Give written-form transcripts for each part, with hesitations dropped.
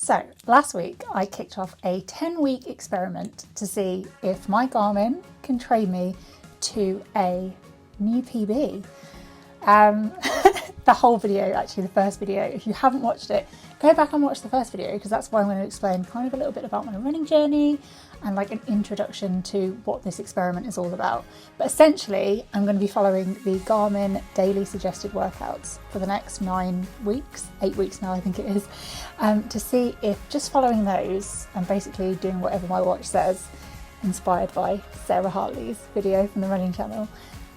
So last week I kicked off a 10-week experiment to see if my Garmin can train me to a new PB. The whole video, actually the first video, if you haven't watched it, go back and watch the first video because that's where I'm going to explain kind of a little bit about my running journey and like an introduction to what this experiment is all about. But essentially I'm going to be following the Garmin daily suggested workouts for the next 9 weeks, 8 weeks now I think it is, to see if just following those and basically doing whatever my watch says, inspired by Sarah Hartley's video from the running channel,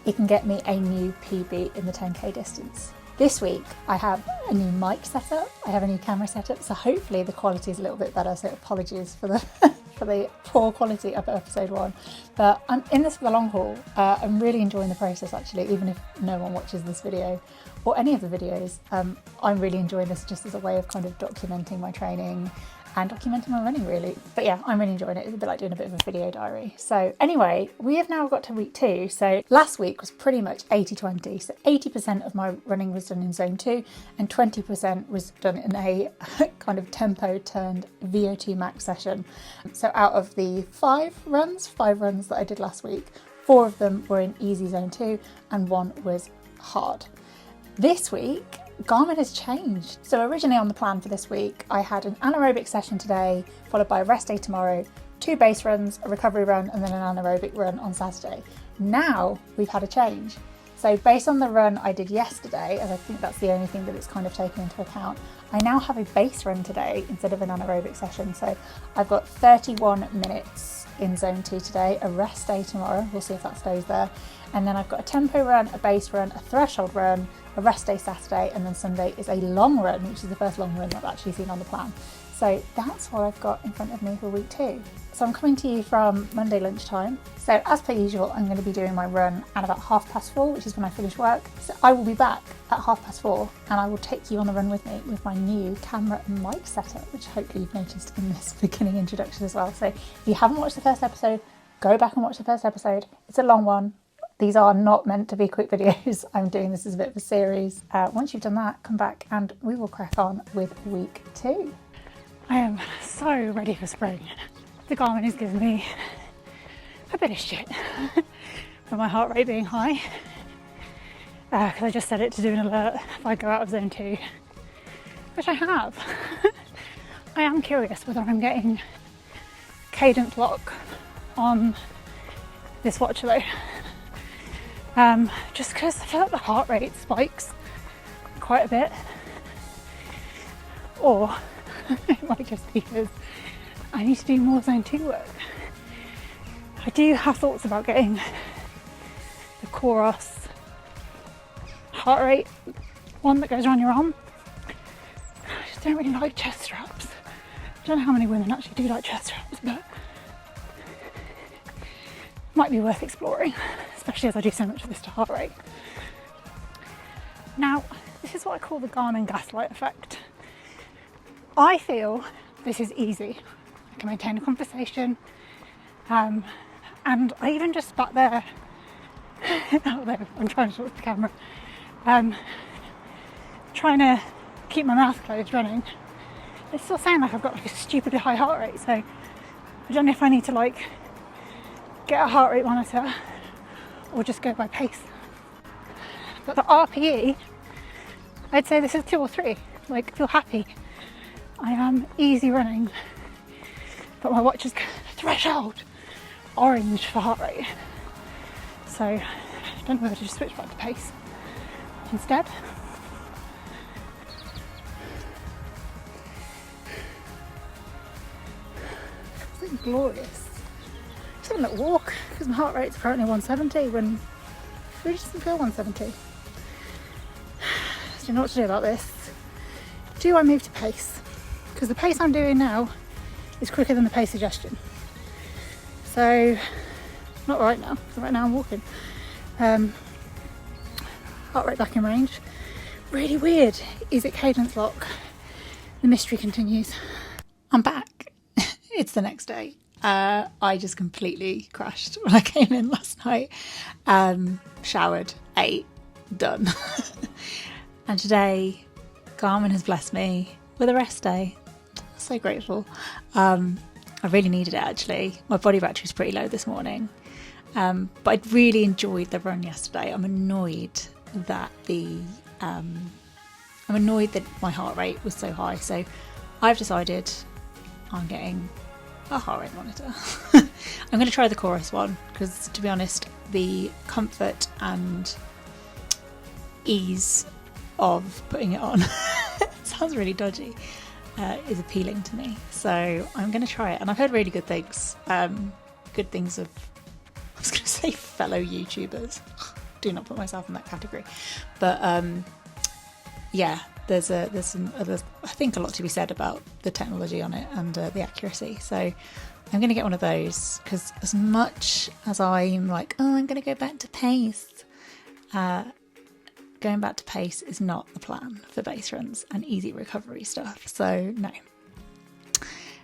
it can get me a new PB in the 10k distance. This week I have a new mic setup, I have a new camera setup, so hopefully the quality is a little bit better, so apologies for the for the poor quality of episode 1. But I'm in this for the long haul. I'm really enjoying the process actually, even if no one watches this video or any of the videos. I'm really enjoying this just as a way of kind of documenting my training and documenting my running really. But yeah, I'm really enjoying it. It's a bit like doing a bit of a video diary. So anyway, we have now got to week 2. So last week was pretty much 80-20. So 80% of my running was done in zone 2 and 20% was done in a kind of tempo turned VO2 max session. So out of the 5 runs that I did last week, 4 of them were in easy zone 2 and 1 was hard. This week, Garmin has changed. So originally on the plan for this week, I had an anaerobic session today, followed by a rest day tomorrow, 2 base runs, a recovery run, and then an anaerobic run on Saturday. Now we've had a change. So based on the run I did yesterday, and I think that's the only thing that it's kind of taken into account, I now have a base run today instead of an anaerobic session. So I've got 31 minutes in zone 2 today, a rest day tomorrow, we'll see if that stays there. And then I've got a tempo run, a base run, a threshold run, a rest day Saturday, and then Sunday is a long run, which is the first long run I've actually seen on the plan. So that's what I've got in front of me for week 2. So I'm coming to you from Monday lunchtime. So as per usual, I'm going to be doing my run at about 4:30, which is when I finish work. So I will be back at 4:30 and I will take you on the run with me with my new camera and mic setup, which hopefully you've noticed in this beginning introduction as well. So if you haven't watched the first episode, go back and watch the first episode. It's a long one. These are not meant to be quick videos. I'm doing this as a bit of a series. Once you've done that, come back and we will crack on with week 2. I am so ready for spring. The Garmin is giving me a bit of shit for my heart rate being high. Because I just set it to do an alert if I go out of zone 2, which I have. I am curious whether I'm getting cadence lock on this watch though. Just because I feel like the heart rate spikes quite a bit, or it might just be because I need to do more zone 2 work. I do have thoughts about getting the Coros heart rate one that goes around your arm. I just don't really like chest straps. I don't know how many women actually do like chest straps, but might be worth exploring, especially as I do so much of this to heart rate. Now, this is what I call the Garmin gaslight effect. I feel this is easy. I can maintain a conversation, and I even just sat there, out there, I'm trying to talk to the camera, trying to keep my mouth closed running. It's still saying like I've got like a stupidly high heart rate, so I don't know if I need to like get a heart rate monitor or just go by pace. But the RPE, I'd say this is 2 or 3. Like, feel happy. I am easy running, but my watch is threshold orange for heart rate. So I don't know whether to just switch back to pace instead. It's glorious. Just having a little walk because my heart rate's apparently 170 when it really doesn't feel 170. So I don't know what to do about this. Do I move to pace? Because the pace I'm doing now is quicker than the pace suggestion. So, not right now, because right now I'm walking. Heart rate back in range. Really weird. Is it cadence lock? The mystery continues. I'm back. It's the next day. I just completely crashed when I came in last night. Showered, ate, done. And today, Garmin has blessed me with a rest day. So grateful. I really needed it actually. My body battery was pretty low this morning. But I really enjoyed the run yesterday. I'm annoyed that my heart rate was so high. So I've decided I'm getting a heart rate monitor. I'm going to try the Chorus one because, to be honest, the comfort and ease of putting it on sounds really dodgy. Is appealing to me, so I'm going to try it, and I've heard really good things. Good things of, I was going to say fellow YouTubers. Do not put myself in that category, but yeah, there's some other, I think, a lot to be said about the technology on it and the accuracy. So I'm going to get one of those because as much as I'm like, oh, I'm going to go back to pace. Going back to pace is not the plan for base runs and easy recovery stuff. So no.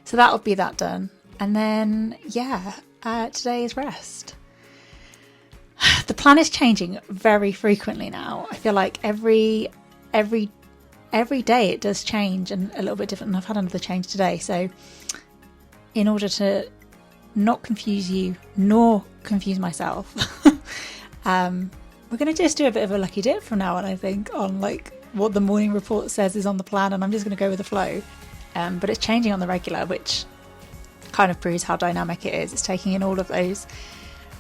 So that'll be that done. And then, yeah, today is rest. The plan is changing very frequently now. I feel like every day it does change and a little bit different. And I've had another change today. So in order to not confuse you nor confuse myself, we're going to just do a bit of a lucky dip from now on, I think, on like what the morning report says is on the plan, and I'm just going to go with the flow. But it's changing on the regular, which kind of proves how dynamic it is. It's taking in all of those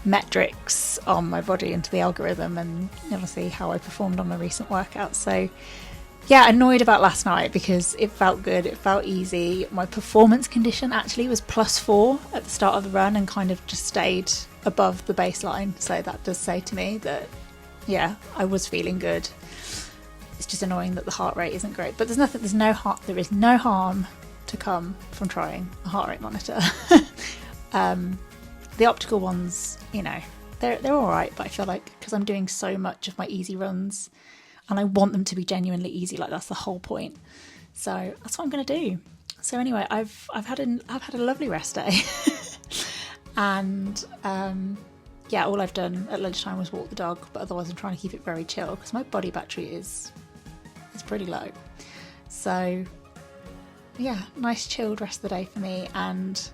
metrics on my body into the algorithm and obviously how I performed on my recent workouts. So yeah, annoyed about last night because it felt good, it felt easy. My performance condition actually was +4 at the start of the run and kind of just stayed above the baseline. So that does say to me that, yeah, I was feeling good. It's just annoying that the heart rate isn't great, but there is no harm to come from trying a heart rate monitor. The optical ones, you know, they're all right, but I feel like because I'm doing so much of my easy runs and I want them to be genuinely easy, like that's the whole point. So that's what I'm going to do. So anyway, I've had a lovely rest day, and yeah, all I've done at lunchtime was walk the dog, but otherwise I'm trying to keep it very chill because my body battery is pretty low. So yeah, nice chilled rest of the day for me, and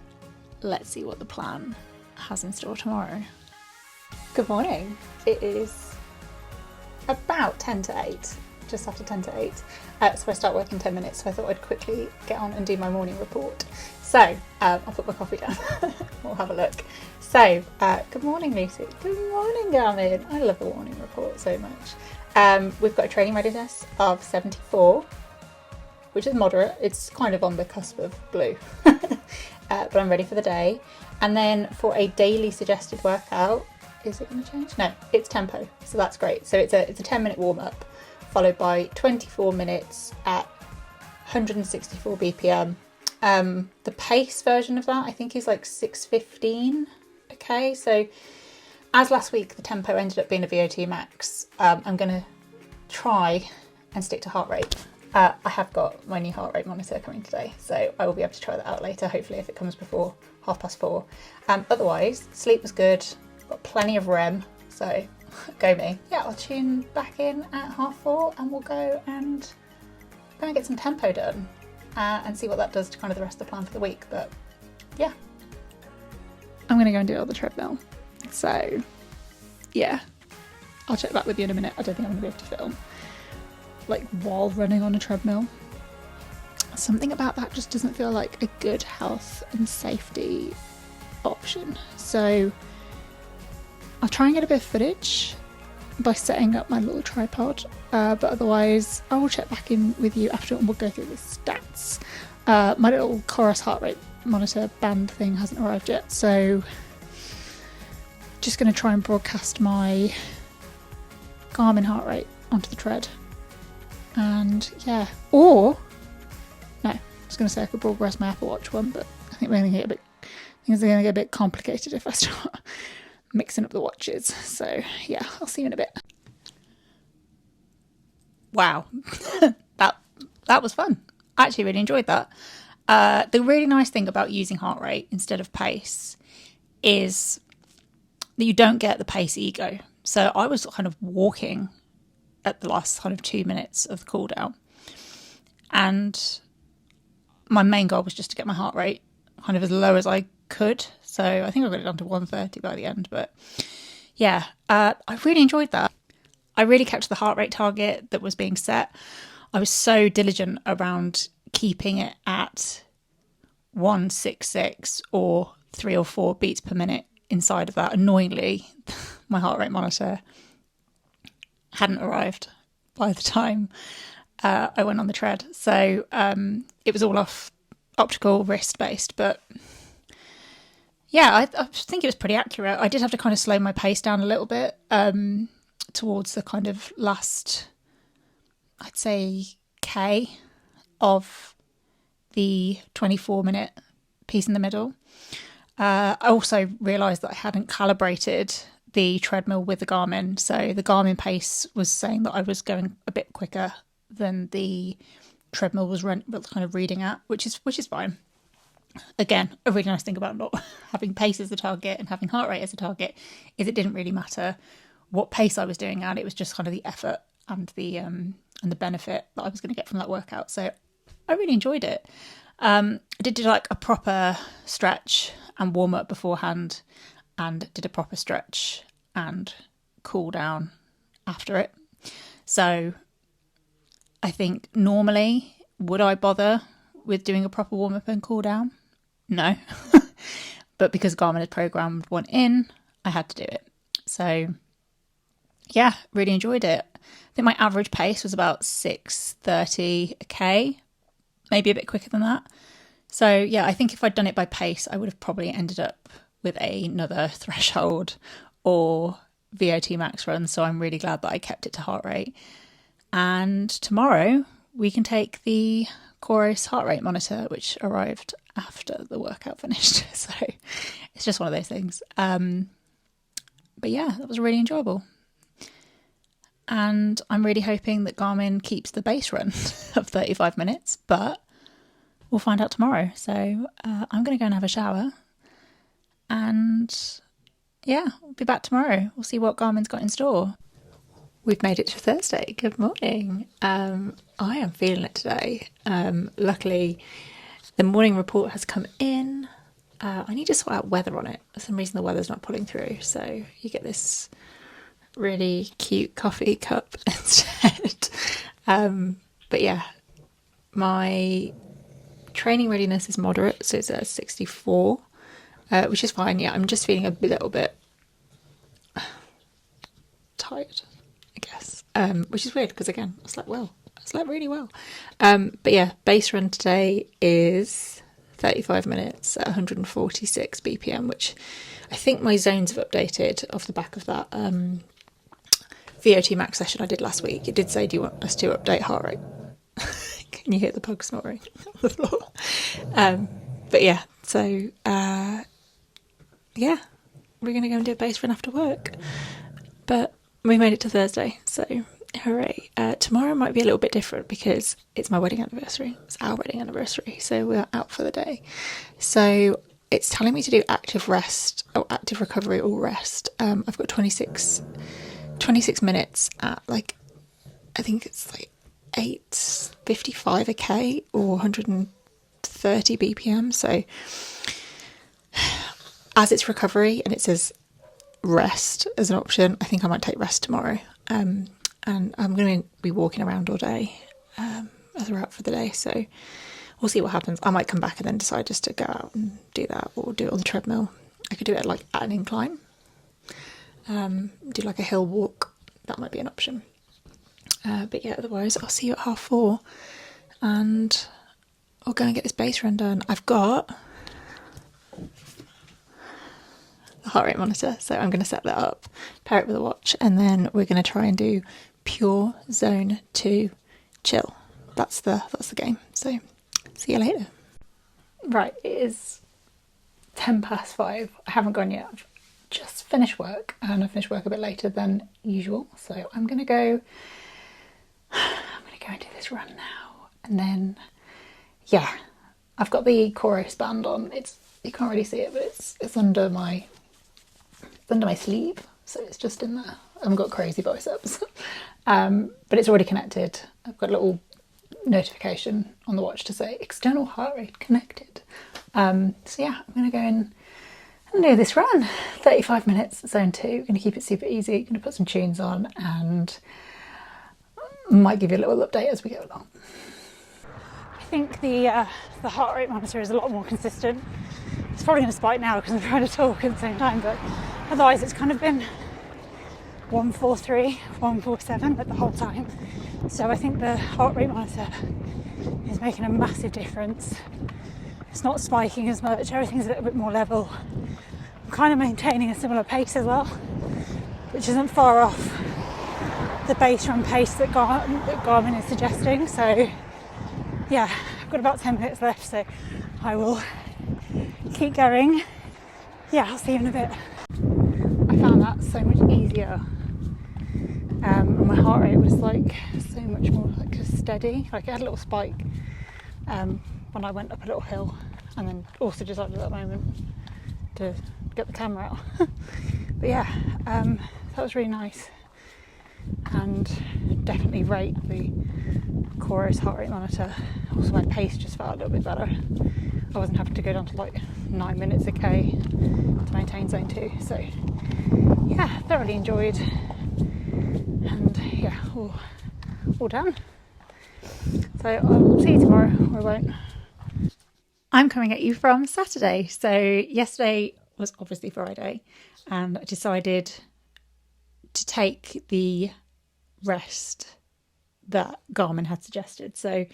let's see what the plan has in store tomorrow. Good morning. It is about 10 to 8, just after 10 to 8. So I start work in 10 minutes, so I thought I'd quickly get on and do my morning report. So I'll put my coffee down. We'll have a look. So good morning, Lucy. Good morning, Garmin. I love the morning report so much. We've got a training readiness of 74, which is moderate. It's kind of on the cusp of blue, but I'm ready for the day. And then for a daily suggested workout, is it going to change? No, it's tempo, so that's great. So it's a 10-minute warm-up followed by 24 minutes at 164 BPM. The pace version of that I think is like 6:15. Okay, so as last week the tempo ended up being a VO2 max, I'm going to try and stick to heart rate. I have got my new heart rate monitor coming today, so I will be able to try that out later, hopefully, if it comes before 4:30. Otherwise, sleep was good, got plenty of REM, so go me. Yeah, I'll tune back in at 4:30 and we'll go and get some tempo done and see what that does to kind of the rest of the plan for the week. But yeah, I'm going to go and do it on the treadmill. So yeah, I'll check back with you in a minute. I don't think I'm going to be able to film like while running on a treadmill. Something about that just doesn't feel like a good health and safety option. So I'll try and get a bit of footage by setting up my little tripod, but otherwise I will check back in with you after and we'll go through the stats. My little Chorus heart rate monitor band thing hasn't arrived yet, so just going to try and broadcast my Garmin heart rate onto the tread. And yeah, or no, I was going to say I could broadcast my Apple Watch one, but I think things are going to get a bit complicated if I start mixing up the watches. So yeah, I'll see you in a bit. Wow, that was fun. I actually really enjoyed that. The really nice thing about using heart rate instead of pace is that you don't get the pace ego. So I was kind of walking at the last kind of 2 minutes of the cool down, and my main goal was just to get my heart rate kind of as low as I could. So I think I got it down to 130 by the end. But yeah, I really enjoyed that. I really kept to the heart rate target that was being set. I was so diligent around keeping it at 166 or 3 or 4 beats per minute inside of that. Annoyingly, my heart rate monitor hadn't arrived by the time I went on the tread. So it was all off optical wrist based, but yeah, I think it was pretty accurate. I did have to kind of slow my pace down a little bit towards the kind of last, I'd say, K of the 24-minute piece in the middle. I also realised that I hadn't calibrated the treadmill with the Garmin. So the Garmin pace was saying that I was going a bit quicker than the treadmill was kind of reading at, which is fine. Again, a really nice thing about not having pace as a target and having heart rate as a target is it didn't really matter what pace I was doing at. It was just kind of the effort and the benefit that I was going to get from that workout. So I really enjoyed it. I did do like a proper stretch and warm up beforehand, and did a proper stretch and cool down after it. So I think normally, would I bother with doing a proper warm up and cool down? No. But because Garmin had programmed one in, I had to do it. So yeah, really enjoyed it. I think my average pace was about 6:30 a K, maybe a bit quicker than that. So yeah, I think if I'd done it by pace, I would have probably ended up with another threshold or VO2 max run. So I'm really glad that I kept it to heart rate. And tomorrow we can take the Coros heart rate monitor, which arrived after the workout finished. So it's just one of those things. But yeah, that was really enjoyable. And I'm really hoping that Garmin keeps the base run of 35 minutes, but we'll find out tomorrow. So I'm going to go and have a shower. And yeah, we'll be back tomorrow. We'll see what Garmin's got in store. We've made it to Thursday. Good morning. I am feeling it today. Luckily, the morning report has come in. I need to sort out weather on it. For some reason, the weather's not pulling through. So you get this really cute coffee cup instead. But yeah, my training readiness is moderate. So it's at 64, which is fine. Yeah, I'm just feeling a little bit tired, I guess, which is weird because again, I slept well. I slept really well. But yeah, base run today is 35 minutes at 146 BPM, which I think my zones have updated off the back of that VO2 max session I did last week. It did say, do you want us to update heart rate? Can you hear the pug snoring on the floor? But yeah, so yeah, we're going to go and do a base run after work. But we made it to Thursday, so hooray. Tomorrow might be a little bit different because it's my wedding anniversary. It's our wedding anniversary, so we're out for the day. So it's telling me to do active rest, or active recovery or rest. I've got 26 minutes at like, I think it's like 8:55 a K or 130 BPM. So as it's recovery and it says rest as an option, I think I might take rest tomorrow. And I'm going to be walking around all day as we're out for the day. So we'll see what happens. I might come back and then decide just to go out and do that, or do it on the treadmill. I could do it like at an incline. Do like a hill walk. That might be an option. But yeah, otherwise I'll see you at 4:30 and I'll go and get this base run done. I've got the heart rate monitor, so I'm going to set that up, pair it with a watch, and then we're going to try and do pure zone 2 chill. That's the game. So see you later. Right, it is 5:10. I haven't gone yet. I've just finished work, and I finished work a bit later than usual, so I'm gonna go and do this run now. And then yeah, I've got the Coros band on. You can't really see it, but it's under my sleeve, so it's just in there. I haven't got crazy biceps. But it's already connected. I've got a little notification on the watch to say external heart rate connected. So yeah, I'm going to go in and do this run. 35 minutes, zone 2. Going to keep it super easy. Going to put some tunes on and might give you a little update as we go along. I think the heart rate monitor is a lot more consistent. It's probably going to spike now because I'm trying to talk at the same time, but otherwise it's kind of been 143, 147 like the whole time. So I think the heart rate monitor is making a massive difference. It's not spiking as much, everything's a little bit more level. I'm kind of maintaining a similar pace as well, which isn't far off the base run pace that Garmin is suggesting. So yeah, I've got about 10 minutes left, so I will keep going. Yeah, I'll see you in a bit. I found that so much easier. And my heart rate was like so much more like steady. Like it had a little spike when I went up a little hill, and then also decided at that moment to get the camera out. But yeah, that was really nice, and definitely rate the Coros heart rate monitor. Also my pace just felt a little bit better. I wasn't having to go down to like 9 minutes a K to maintain zone 2. So yeah, thoroughly enjoyed, and yeah, all done. So I'll see you tomorrow, or I won't. I'm coming at you from Saturday. So yesterday was obviously Friday, and I decided to take the rest that Garmin had suggested. So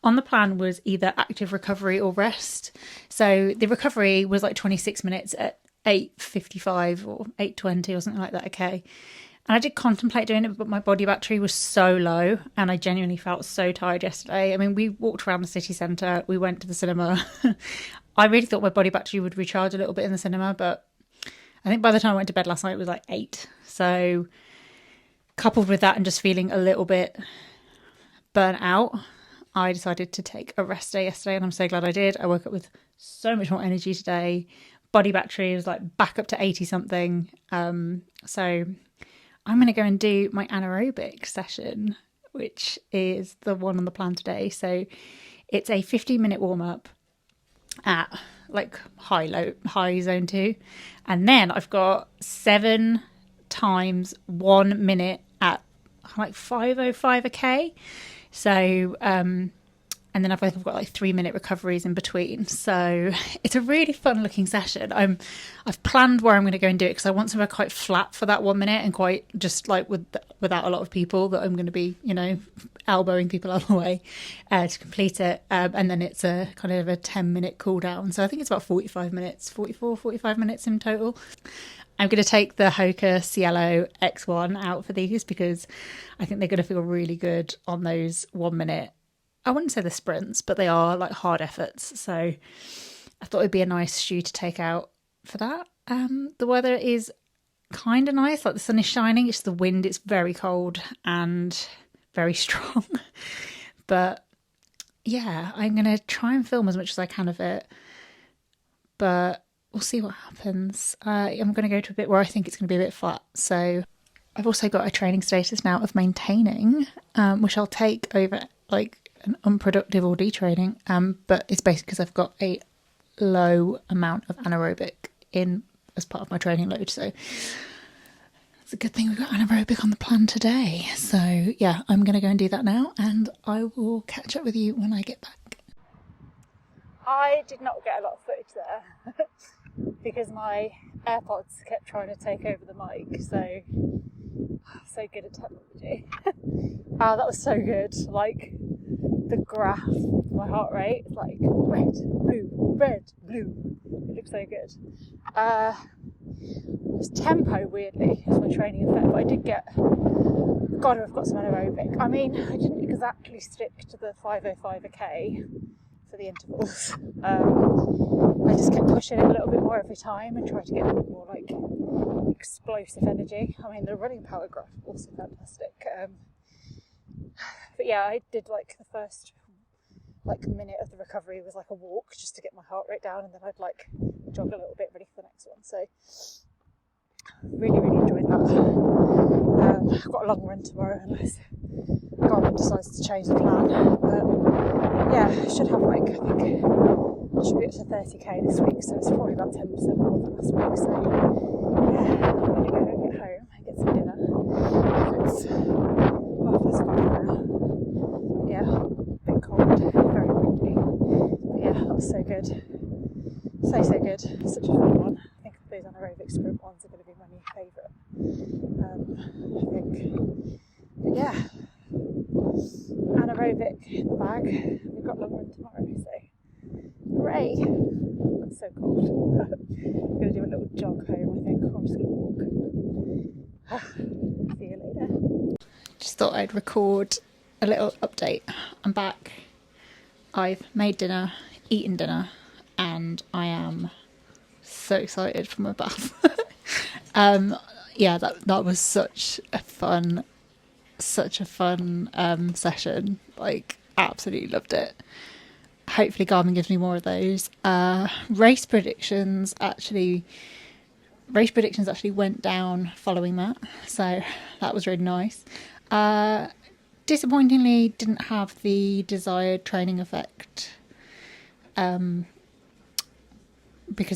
on the plan was either active recovery or rest. So the recovery was like 26 minutes at 8:55 or 8:20 or something like that, okay. And I did contemplate doing it, but my body battery was so low and I genuinely felt so tired yesterday. I mean, we walked around the city centre, we went to the cinema. I really thought my body battery would recharge a little bit in the cinema, but I think by the time I went to bed last night, it was like 8. So coupled with that and just feeling a little bit burnt out, I decided to take a rest day yesterday, and I'm so glad I did. I woke up with so much more energy today. Body battery was like back up to 80 something. So I'm going to go and do my anaerobic session, which is the one on the plan today. So it's a 15-minute warm-up at like high zone 2. And then I've got 7 times 1 minute at like 5:05 a K. So, and then I've got like 3-minute recoveries in between. So it's a really fun looking session. I've planned where I'm going to go and do it because I want somewhere quite flat for that 1 minute and quite just like without a lot of people that I'm going to be, elbowing people out of the way to complete it. And then it's a kind of a 10-minute cool down. So I think it's about 45 minutes in total. I'm going to take the Hoka Cielo X1 out for these because I think they're going to feel really good on those 1 minute. I wouldn't say the sprints, but they are like hard efforts. So I thought it'd be a nice shoe to take out for that. The weather is kind of nice, like the sun is shining. It's the wind, it's very cold and very strong. But yeah, I'm going to try and film as much as I can of it. But we'll see what happens. I'm going to go to a bit where I think it's going to be a bit flat. So I've also got a training status now of maintaining, which I'll take over like an unproductive or detraining. But it's basically because I've got a low amount of anaerobic in as part of my training load. So it's a good thing we've got anaerobic on the plan today. So yeah, I'm going to go and do that now, and I will catch up with you when I get back. I did not get a lot of footage there because my AirPods kept trying to take over the mic. So good at technology. That was so good. Like the graph of my heart rate is like red, blue. It looks so good. It was tempo, weirdly, as my training effect, but I did get, God, I've got some anaerobic. I mean, I didn't exactly stick to the 5:05 a K for the intervals. I just kept pushing it a little bit more every time and tried to get a bit more like explosive energy. I mean, the running power graph was also fantastic. But yeah, I did like the first like minute of the recovery was like a walk just to get my heart rate down, and then I'd like jog a little bit ready for the next one. So really enjoyed that. I've got a long run tomorrow unless Garmin decides to change the plan. But yeah, I should have like, I think I should be up to 30k this week, so it's probably about 10% more than last week. So yeah, I'm going to go get home and get some dinner. It's 5:30 now. Yeah, a bit cold, very windy. But yeah, that was so good. So good. Such a fun one. I think those anaerobic sprint ones are going to be my new favourite. I think. But yeah, anaerobic in the bag. We've got long run tomorrow, so hooray! It's so cold. I'm going to do a little jog home, I think, or I'm just going to walk. See you later. Just thought I'd record a little update. I'm back. I've made dinner, eaten dinner, and I am so excited for my bath. Yeah, that was such a fun session. Like, absolutely loved it. Hopefully Garmin gives me more of those. Race predictions actually went down following that, so that was really nice. Disappointingly didn't have the desired training effect, because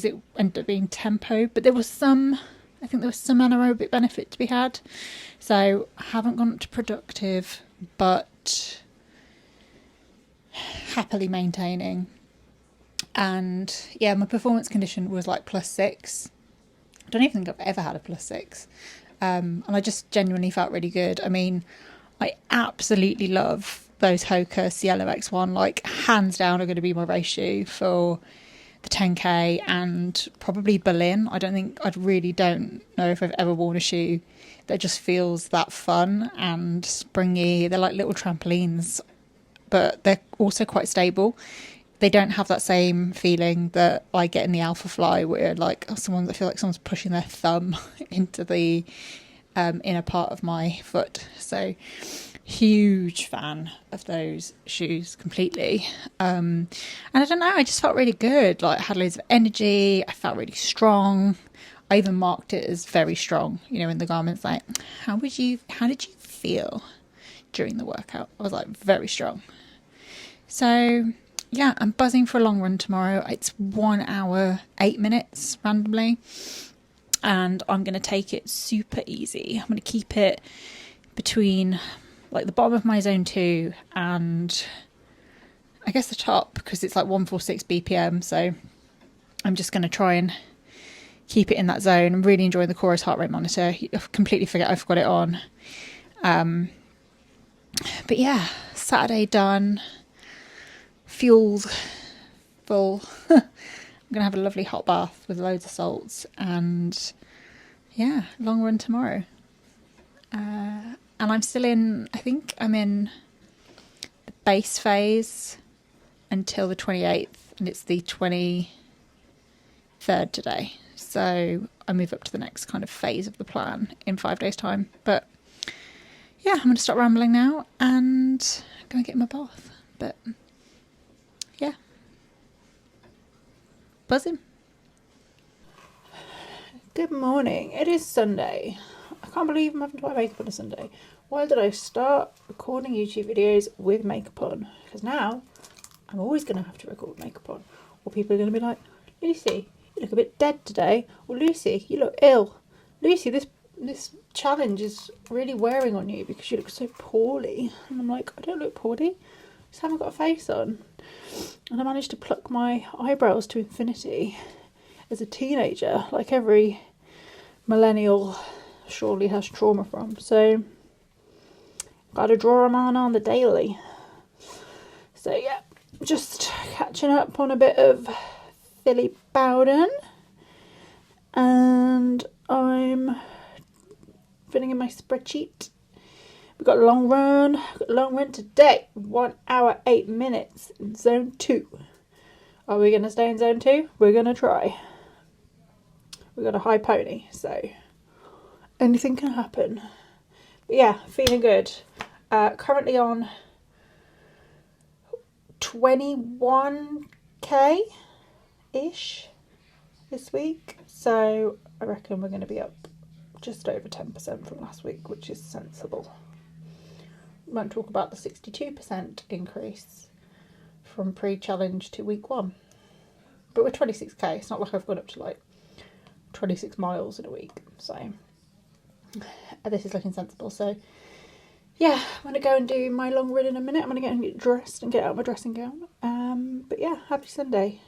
it ended up being tempo, but there was some anaerobic benefit to be had. So I haven't gone up to productive, but happily maintaining. And yeah, my performance condition was like +6. I don't even think I've ever had a +6. And I just genuinely felt really good. I mean, I absolutely love those Hoka Cielo X1, like hands down are going to be my race shoe for the 10k and probably Berlin. I really don't know if I've ever worn a shoe that just feels that fun and springy. They're like little trampolines, but they're also quite stable. They don't have that same feeling that I get in the Alpha Fly, where like I feel like someone's pushing their thumb into the inner part of my foot. So huge fan of those shoes completely. And I don't know, I just felt really good. Like, I had loads of energy, I felt really strong. I even marked it as very strong, in the Garmin's like, how did you feel during the workout? I was like, very strong. So yeah, I'm buzzing for a long run tomorrow. It's 1 hour 8 minutes randomly, and I'm going to take it super easy. I'm going to keep it between like the bottom of my zone 2 and I guess the top, because it's like 146 BPM. So I'm just going to try and keep it in that zone. I'm really enjoying the Chorus heart rate monitor. I completely forget I've got it on. But yeah, Saturday done. Fueled, full. I'm going to have a lovely hot bath with loads of salts, and yeah, long run tomorrow. And I'm still I think I'm in the base phase until the 28th, and it's the 23rd today. So I move up to the next kind of phase of the plan in 5 days' time. But yeah, I'm going to stop rambling now and go and get my bath. But yeah, buzzing. Good morning. It is Sunday. I can't believe I'm having to wear makeup on a Sunday. Why did I start recording YouTube videos with makeup on? Because now I'm always going to have to record makeup on. Or people are going to be like, Lucy, you look a bit dead today. Or Lucy, you look ill. Lucy, this challenge is really wearing on you because you look so poorly. And I'm like, I don't look poorly. I just haven't got a face on. And I managed to pluck my eyebrows to infinity as a teenager, like every millennial surely has trauma from. So, gotta draw them on the daily. So yeah, just catching up on a bit of Philly Bowden. And I'm filling in my spreadsheet. We've got a long run today. 1 hour 8 minutes in zone 2. Are we going to stay in zone 2? We're going to try. We've got a high pony, so anything can happen. But yeah, feeling good. Currently on 21k-ish this week. So I reckon we're going to be up just over 10% from last week, which is sensible. won't talk about the 62% increase from pre-challenge to week 1. But we're 26k, it's not like I've gone up to like 26 miles in a week, so this is looking sensible. So yeah, I'm going to go and do my long run in a minute. I'm going to go and get dressed and get out my dressing gown. But yeah, happy Sunday.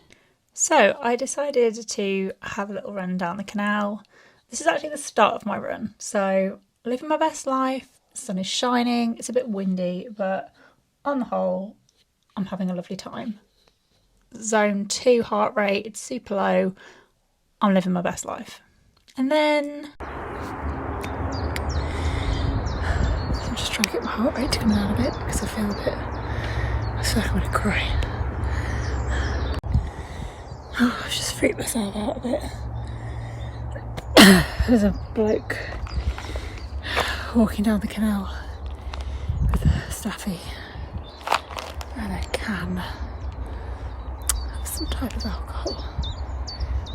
So I decided to have a little run down the canal. This is actually the start of my run, so living my best life. The sun is shining, it's a bit windy, but on the whole, I'm having a lovely time. Zone 2 heart rate, it's super low. I'm living my best life. And then I'm just trying to get my heart rate to come down a bit because I feel like I'm going to cry. Oh, I've just freaked myself out a bit. There's a bloke walking down the canal with a staffy and a can of some type of alcohol,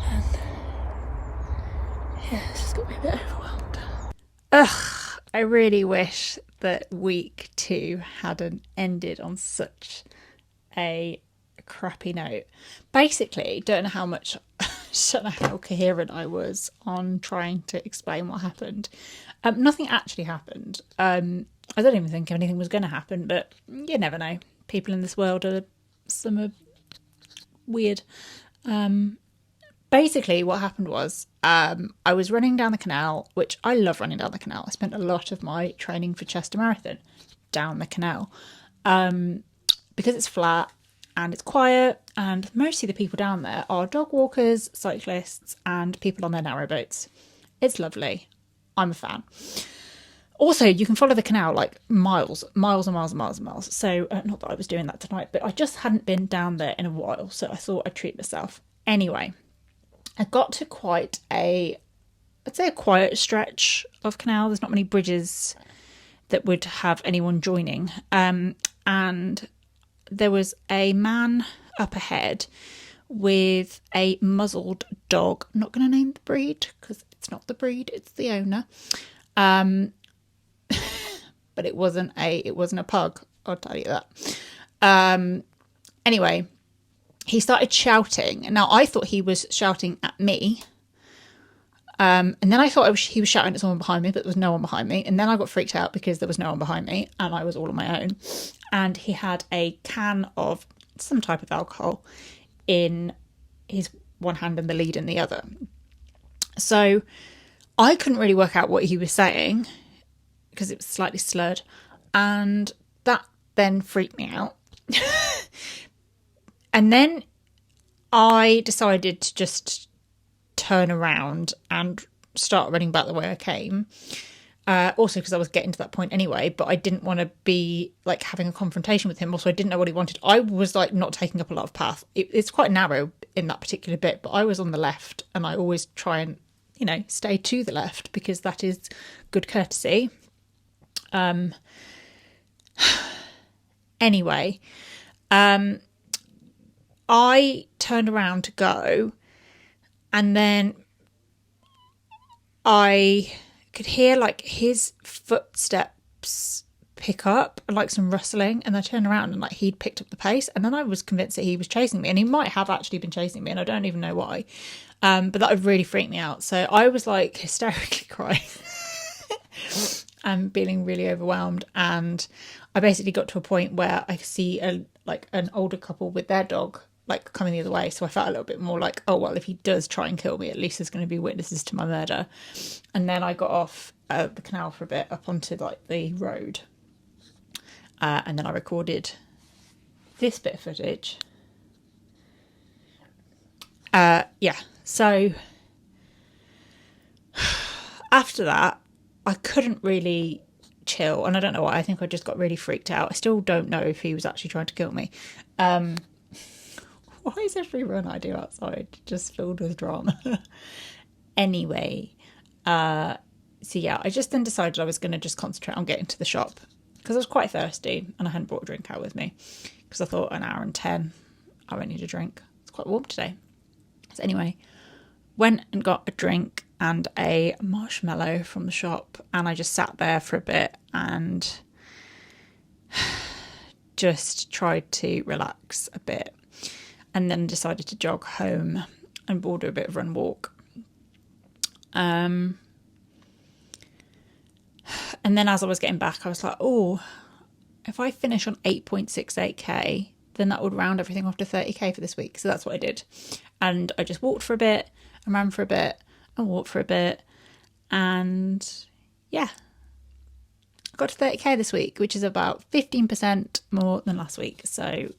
and yeah, it's just got me a bit overwhelmed. Ugh, I really wish that week 2 hadn't ended on such a crappy note. Basically, don't know how coherent I was on trying to explain what happened. Nothing actually happened. I don't even think anything was going to happen, but you never know. People in this world are weird. Basically, what happened was I was running down the canal, which I love running down the canal. I spent a lot of my training for Chester Marathon down the canal because it's flat and it's quiet, and mostly the people down there are dog walkers, cyclists, and people on their narrow boats. It's lovely. I'm a fan. Also, you can follow the canal like miles and miles and miles and miles. So, not that I was doing that tonight, but I just hadn't been down there in a while, so I thought I'd treat myself. Anyway, I got to quite a quiet stretch of canal. There's not many bridges that would have anyone joining. And there was a man up ahead with a muzzled dog. I'm not going to name the breed because it's not the breed, it's the owner. But it wasn't a pug, I'll tell you that. Anyway, he started shouting. Now, I thought he was shouting at me. And then I thought he was shouting at someone behind me, but there was no one behind me. And then I got freaked out because there was no one behind me and I was all on my own. And he had a can of some type of alcohol in his one hand and the lead in the other. So I couldn't really work out what he was saying because it was slightly slurred. And that then freaked me out. And then I decided to just turn around and start running back the way I came. Also because I was getting to that point anyway, but I didn't want to be like having a confrontation with him. Also, I didn't know what he wanted. I was like not taking up a lot of path. It's quite narrow in that particular bit, but I was on the left, and I always try and, stay to the left because that is good courtesy. Anyway, I turned around to go, and then I could hear like his footsteps pick up and like some rustling, and I turned around and like he'd picked up the pace, and then I was convinced that he was chasing me, and he might have actually been chasing me, and I don't even know why. But that would really freak me out. So I was like hysterically crying and feeling really overwhelmed, and I basically got to a point where I could see an older couple with their dog like coming the other way. So I felt a little bit more like, oh, well, if he does try and kill me, at least there's going to be witnesses to my murder. And then I got off the canal for a bit up onto like the road. And then I recorded this bit of footage. So after that, I couldn't really chill. And I don't know why. I think I just got really freaked out. I still don't know if he was actually trying to kill me. Why is every run I do outside just filled with drama? Anyway, so yeah, I just then decided I was going to just concentrate on getting to the shop because I was quite thirsty and I hadn't brought a drink out with me because I thought an hour and 10, I won't need a drink. It's quite warm today. So anyway, went and got a drink and a marshmallow from the shop, and I just sat there for a bit and just tried to relax a bit and then decided to jog home and we'll do a bit of run walk. And then as I was getting back, I was like, oh, if I finish on 8.68k, then that would round everything off to 30k for this week. So that's what I did. And I just walked for a bit and ran for a bit and walked for a bit. And yeah, I got to 30k this week, which is about 15% more than last week. So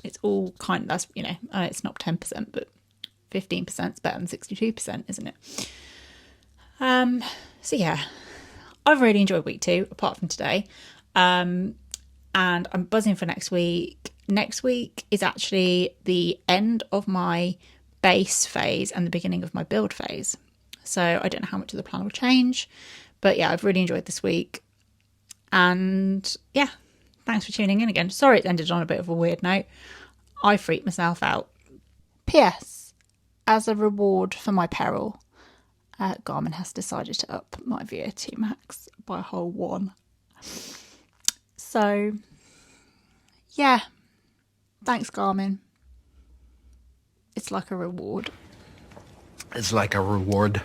it's all kind of, that's, you know, it's not 10%, but 15% is better than 62%, isn't it? So yeah, I've really enjoyed week 2, apart from today. And I'm buzzing for next week. Next week is actually the end of my base phase and the beginning of my build phase. So I don't know how much of the plan will change, but yeah, I've really enjoyed this week. And yeah, thanks for tuning in again. Sorry it ended on a bit of a weird note. I freaked myself out. P.S. As a reward for my peril, Garmin has decided to up my VO2 max by a whole 1. So yeah, thanks Garmin. It's like a reward. It's like a reward.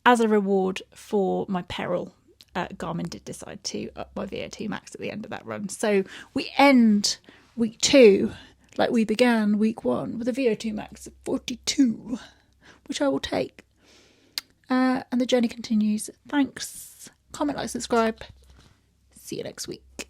As a reward for my peril, Garmin did decide to up my VO2 max at the end of that run. So we end week 2 like we began week 1 with a VO2 max of 42, which I will take. And the journey continues. Thanks. Comment, like, subscribe. See you next week.